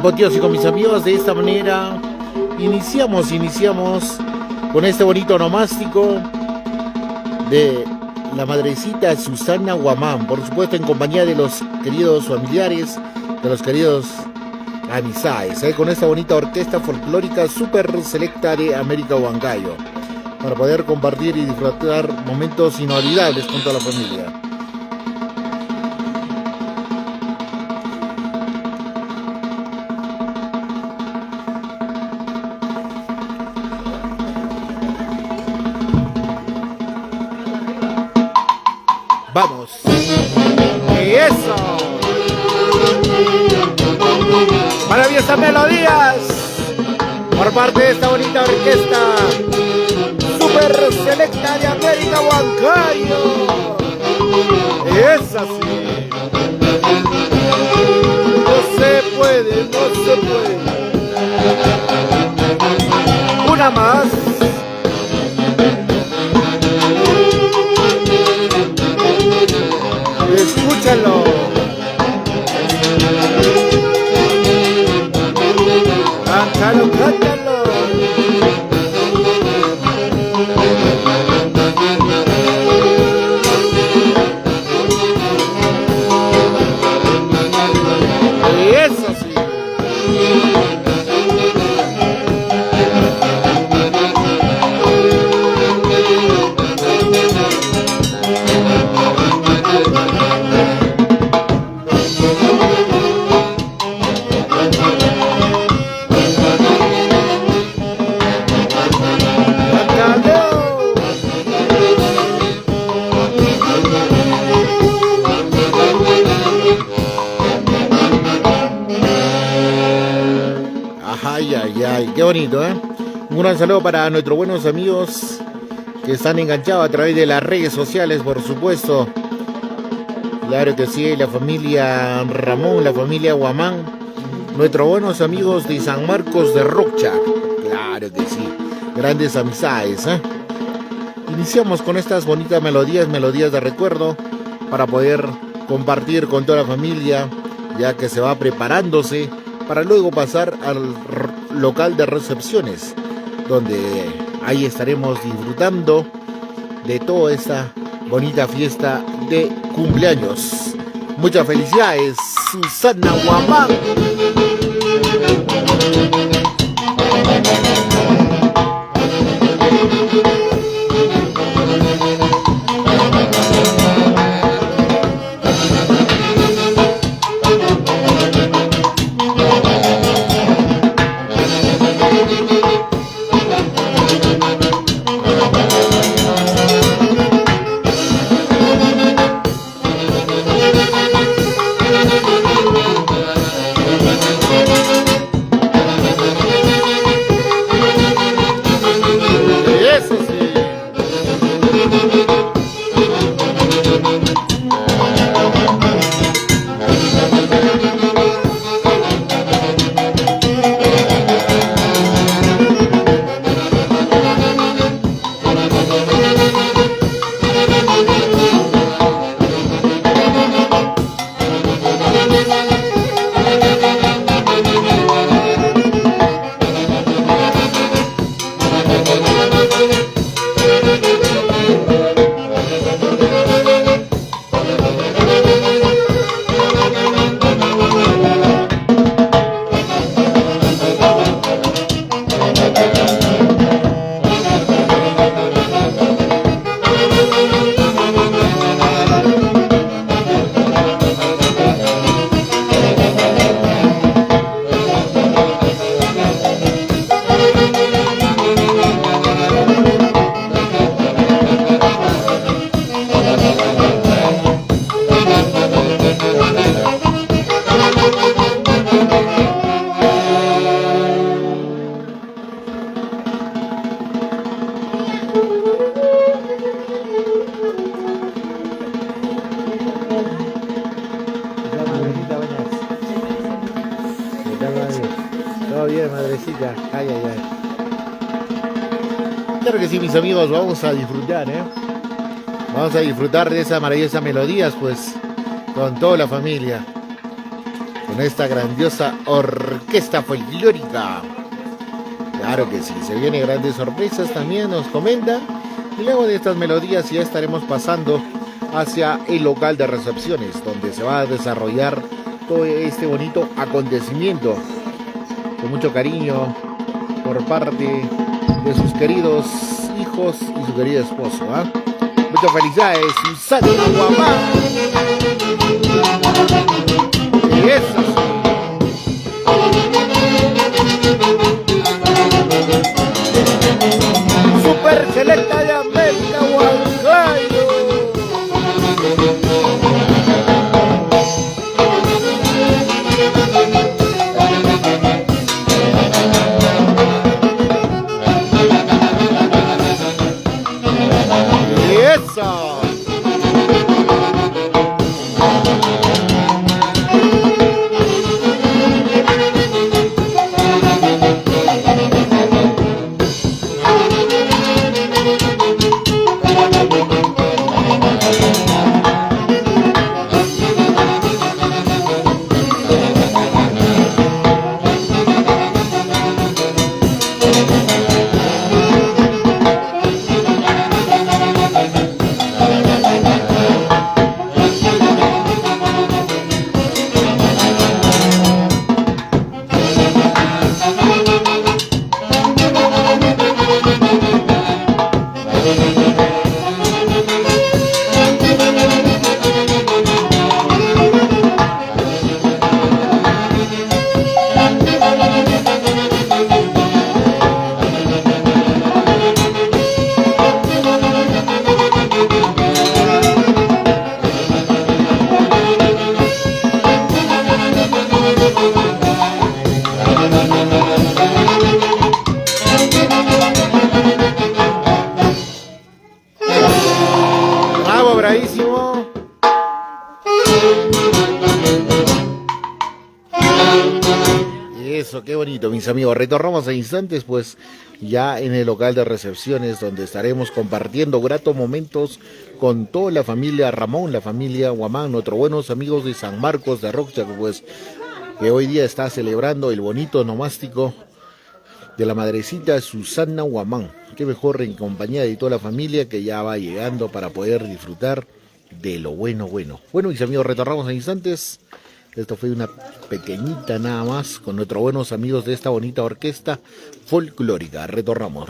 Apoteósico, mis amigos. De esta manera iniciamos con este bonito onomástico de la madrecita Susana Guamán, por supuesto en compañía de los queridos familiares, de los queridos amistades, con esta bonita orquesta folclórica super selecta de América Huancayo, para poder compartir y disfrutar momentos inolvidables con toda la familia. ¡Vamos! ¡Y eso! ¡Maravillosas melodías! Por parte de esta bonita orquesta super selecta de América Huancayo. ¡Es así! No se puede, no se puede. Una más. Escúchalo. Cántalo, cántalo. Eso sí. Ay, ay, ay, qué bonito, ¿eh? Un gran saludo para nuestros buenos amigos que están enganchados a través de las redes sociales, por supuesto. Claro que sí, la familia Ramón, la familia Guamán, nuestros buenos amigos de San Marcos de Rocha. Claro que sí, grandes amistades, ¿eh? Iniciamos con estas bonitas melodías de recuerdo, para poder compartir con toda la familia, ya que se va preparándose para luego pasar al local de recepciones, donde ahí estaremos disfrutando de toda esta bonita fiesta de cumpleaños. Muchas felicidades, Susana Guamán. Todo bien, madrecita. Ay, ay, ay. Claro que sí, mis amigos, vamos a disfrutar, Vamos a disfrutar de esas maravillosas melodías, pues, con toda la familia. con esta grandiosa orquesta folclórica. Claro que sí, se vienen grandes sorpresas también, nos comentan. Y luego de estas melodías ya estaremos pasando hacia el local de recepciones, donde se va a desarrollar todo este bonito acontecimiento con mucho cariño por parte de sus queridos hijos y su querido esposo. Muchas felicidades, Susana Guamán. Y eso. Super Selecta de América, Huancayo. Eso. Bravo, bravísimo. Eso, qué bonito, mis amigos. Retornamos a instantes, pues, ya en el local de recepciones, donde estaremos compartiendo gratos momentos con toda la familia Ramón, la familia Guamán, nuestros buenos amigos de San Marcos de Roxchaco, pues, que hoy día está celebrando el bonito nomástico de la madrecita Susana Guamán. Qué mejor en compañía de toda la familia que ya va llegando para poder disfrutar de lo bueno. Bueno, mis amigos, retornamos a instantes. Esto fue una pequeñita nada más con nuestros buenos amigos de esta bonita orquesta folclórica. Retornamos.